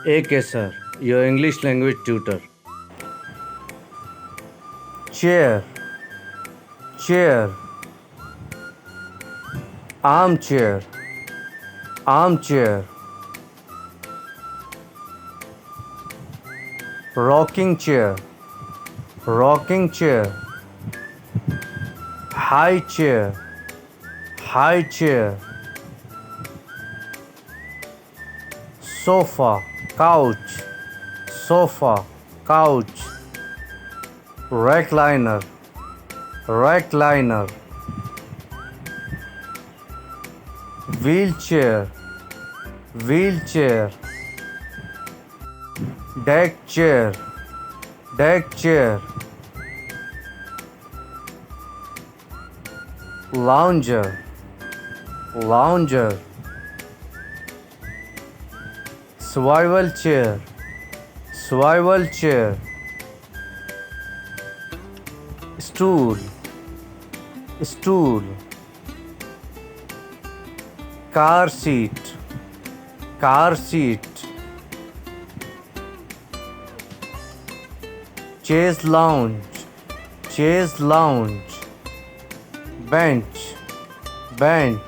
AK sir, your English language tutor. Chair, chair. Armchair, armchair. Rocking chair, rocking chair. High chair, high chair. Sofa, couch, sofa, couch. Recliner, recliner. Wheelchair, wheelchair. Deck chair, deck chair. Lounger, lounger. Swivel chair, swivel chair. Stool, stool. Car seat, car seat. Chaise lounge, chaise lounge. Bench, bench.